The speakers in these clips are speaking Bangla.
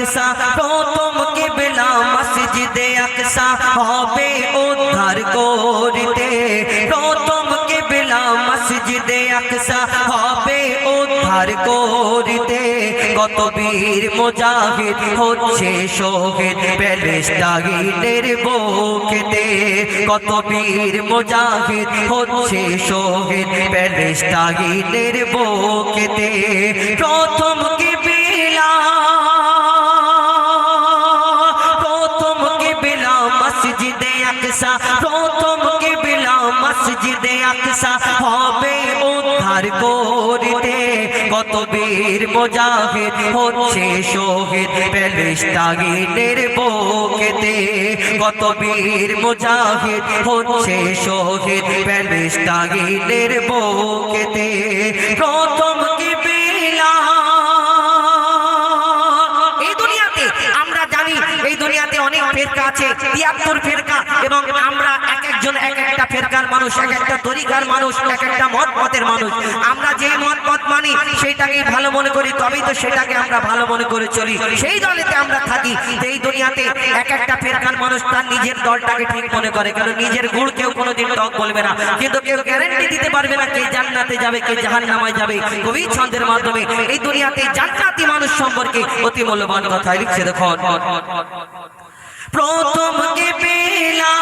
আকসা প্রথম কিবলা মসজিদে আকসা হবে উদ্ধার করতে প্রথম কিবলা মসজিদে আকসা হবে উদ্ধার করতে কত বীর মুজাহিদ হচ্ছে শহীদ প্যালেস্টাইনের বুকেতে কত বীর মুজাহিদ হচ্ছে শহীদ প্যালেস্টাইনের বুকেতে প্রথম কিবলা মসজিদে আকসা প্রথম কিবলা মসজিদে আকসা হবে উদ্ধার করতে কত বীর মুজাহিদ হচ্ছে শহীদ প্যালেস্টাইনের বুকেতে কত বীর মুজাহিদ হচ্ছে শহীদ প্যালেস্টাইনের বুকেতে প্রথম কিবলা এই দুনিয়াতে অনেক ফেরকা আছে 73 ফেরকা এবং আমরা এক একজন এক একটা ফেরকার মানুষ এক একটা তরিকার মানুষ এক একটা মতের মানুষ আমরা যে মত মানি সেটাকে ভালো মনে করি তবেই তো সেটাকে আমরা ভালো মনে করে চলি সেই দলেতে আমরা থাকি এই দুনিয়াতে এক একটা ফেরকার মানুষ তার নিজের দলটাকে ঠিক মনে করে কারণ নিজের গুড় কেউ কোনোদিন টক বলবে না কিন্তু কেউ গ্যারান্টি দিতে পারবে না কে জান্নাতে যাবে কে জাহান্নামে যাবে কবি ছন্দের মাধ্যমে এই দুনিয়াতে জান্নাতি মানুষ সম্পর্কে অতি মূল্যবান কথা লিখছে দেখুন প্রথম কিবলা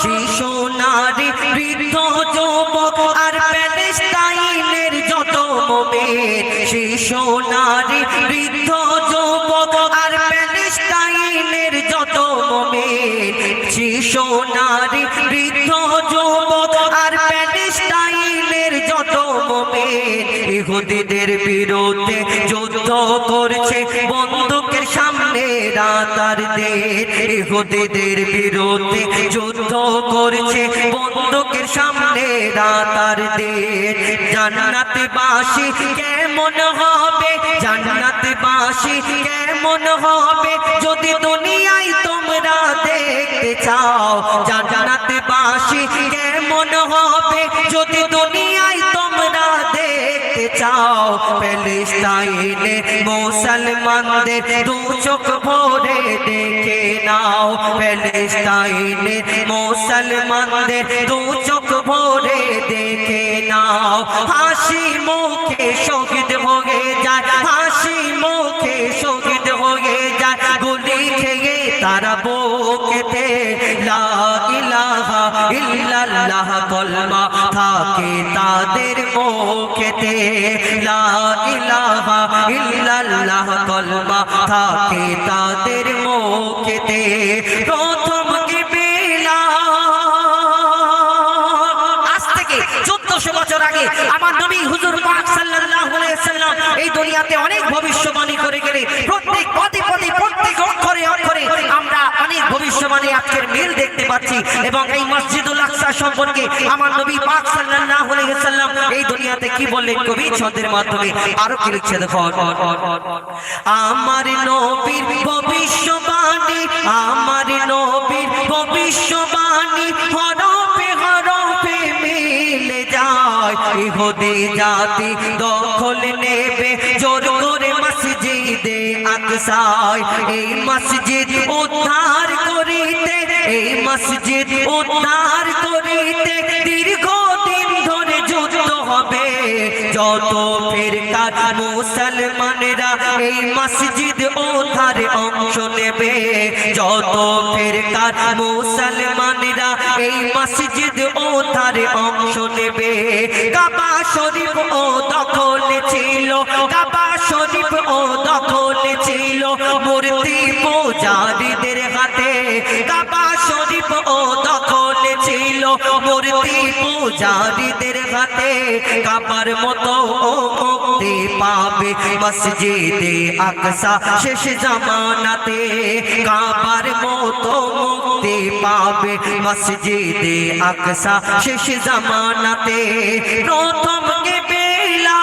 শিশু নারী বৃদ্ধ যুবক আর প্যালেস্টাইনের যত মুমিন শিশু নারী বৃদ্ধ যুবক আর প্যালেস্টাইনের যত মুমিন শিশু নারী বৃদ্ধ যুবক আর প্যালেস্টাইনের যত মুমিন ইহুদিদের বিরুদ্ধে যুদ্ধ করছে বন্দুকের সামনে রাতার দিন ইহুদিদের বিরুদ্ধে যুদ্ধ করছে বন্দুকের সামনে রাতার দিন জান্নাতবাসী কেমন হবে জান্নাতবাসী কেমন হবে যদি দুনিয়ায় তোমরা দেখতে চাও জান্নাতবাসী কেমন হবে যদি দুনিয়ায় তোমরা দেখতে চাও প্যালেস্টাইনে মুসলমানদের দু চোখ ভরে দেখে নাও প্যালেস্টাইনে মুসলমানদের দু চোখ ভরে দেখে নাও হাসি মুখে শহীদ হয়ে যায় হাসি মুখে শহীদ হয়ে যায় গুলি খেয়ে তারা বুকেতে লা ইলাহা ইল্লাল্লাহ কলমা থাকে তাদের মুখেতে লা ইলাহা ইল্লাল্লাহ কলমা থাকে তাদের মুখেতে প্রথম কিবলা আজ থেকে 1400 বছর আগে আমার নবী হুজুর পাক সাল্লাল্লাহু আলাইহি ওয়াসাল্লাম এই দুনিয়াতে অনেক ভবিষ্যবাণী করে গেলে প্রত্যেক পদে পদে প্রত্যেক অক্ষরে অক্ষরে আমরা অনেক ভবিষ্যবাণী আজকের মিল দেখতে পাচ্ছি এবং এই মসজিদুল আকসা সম্পর্কে আমার নবী পাক সাল্লাল্লাহু আলাইহি ওয়াসাল্লাম এই দুনিয়াতে কি বললেন কবি ছন্দের মাধ্যমে আরো কি লিখছে দেখো আমার নবীর ভবিষ্যবাণী আমার নবীর ভবিষ্যবাণী হরফে হরফে মিলে যায় ইহুদি জাতি দখল নেবে জোর করে মসজিদে আকসায় এই মসজিদ উদ্ধার করিতে এই মসজিদ উদ্ধার করিতে দীর্ঘদিন ধরে যুদ্ধ হবে যত ফিরকার মুসলমানেরা এই মসজিদ উদ্ধারে অংশ নেবে যত ফিরকার মুসলমানেরা এই মসজিদ উদ্ধারে অংশ নেবে কাবা শরীফ ও দখল ছিল কাবা শরীফ ও দখল ছিল মূর্তি পূজারীদের হাতে কাবা শরীফ ও দখল ছিল মূর্তি পূজারীদের হাতে কাবার মতো মুক্তি পাবে মসজিদে আকসা শেষ জামানাতে কাবার মতো মুক্তি পাবে মসজিদে আকসা শেষ জামানাতে প্রথম কিবলা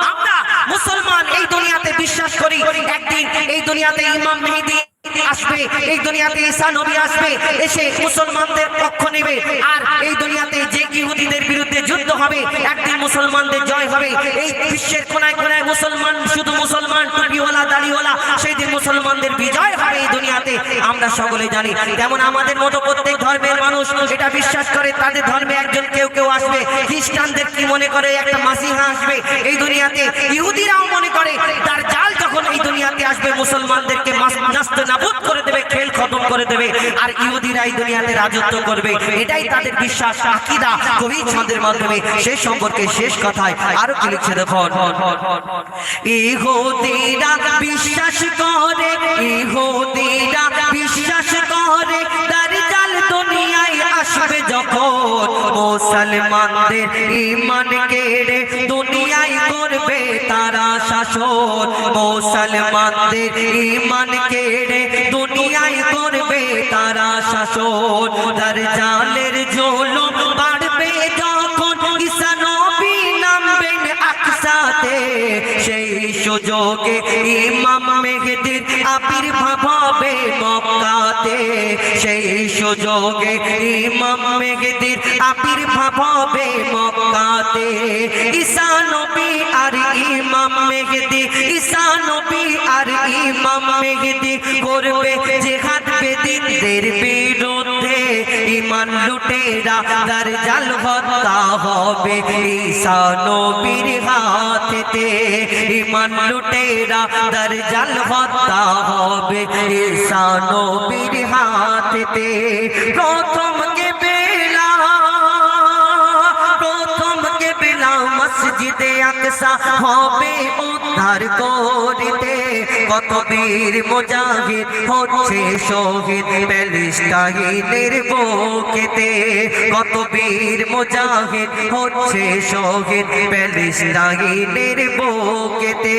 আমরা মুসলমান এই দুনিয়াতে বিশ্বাস করি একদিন এই দুনিয়াতে ইমাম মেহেদী আসবে এই দুনিয়াতে ঈসা নবী আসবে এসে মুসলমানদের পক্ষ নেবে আর এই দুনিয়াতে যে ইহুদিদের বিরুদ্ধে বিরুদ্ধে যুদ্ধ হবে, একদিন মুসলমানদের জয় হবে। এই বিশ্বের কোনায় কোনায় মুসলমান, শুধু মুসলমান, টুপিওয়ালা, দাড়িওয়ালা, সেই দিন মুসলমানদের বিজয় হবে এই দুনিয়াতে, আমরা সকলে জানি। যেমন আমাদের মতো প্রত্যেক ধর্মের মানুষ এটা বিশ্বাস করে, তাদের ধর্মে একজন কেউ কেউ আসবে। খ্রিস্টানদের কি মনে করে একটা মাসিহা আসবে এই দুনিয়াতে। ইহুদিরাও মনে করে দাজ্জাল যখন এই দুনিয়াতে আসবে মুসলমানদেরকে নাস্তানাবুদ করে দেবে, খেল খতম করে দেবে, আর ইহুদিরা এই দুনিয়াতে রাজত্ব করবে। এটাই তাদের বিশ্বাস, আকীদা। কবি ছন্দের মাধ্যমে সেই সম্পর্কে শেষ কথায় আরো কি লিখছে দেখুন। ইহুদিরা বিশ্বাস করে, ইহুদিরা বিশ্বাস করে দাজ্জাল দুনিয়ায় আসবে যখন, মুসলমানদের ঈমান কেড়ে দুনিয়ায় করবে তারা শাসন, মুসলমানদের ঈমান কেড়ে দুনিয়ায় করবে তারা শাসন। দাজ্জালের জুলুম বাড়বে যখন, ঈসা নবী নামবেন আকসাতে, সেই সুযোগে ইমাম মেহেদীর আবির্ভাব হবে মক্কাতে, সেই সুযোগে ইমাম মেহেদীর আবির্ভাব হবে মক্কাতে। ঈসা নবী আর ইমাম মেহেদী, ঈসা নবী আর ইমাম মেহেদী করবে জিহাদ বেদিনদের বিরুদ্ধে, ঈমান লুটেরা দাজ্জাল হত্যা হবে ঈসা নবীর হাতেতে, ঈমান লুটেরা দাজ্জাল হত্যা হবে ঈসা নবীর হাতেতে। প্রথম কেবেলা, প্রথম কেবেলা মসজিদে আকসা হবে উদ্ধার করিতে, কত বীর মুজাহিদ হচ্ছে শহীদ প্যালেস্টাইনের বুকেতে, কত বীর মুজাহিদ হচ্ছে শহীদ প্যালেস্টাইনের বুকেতে।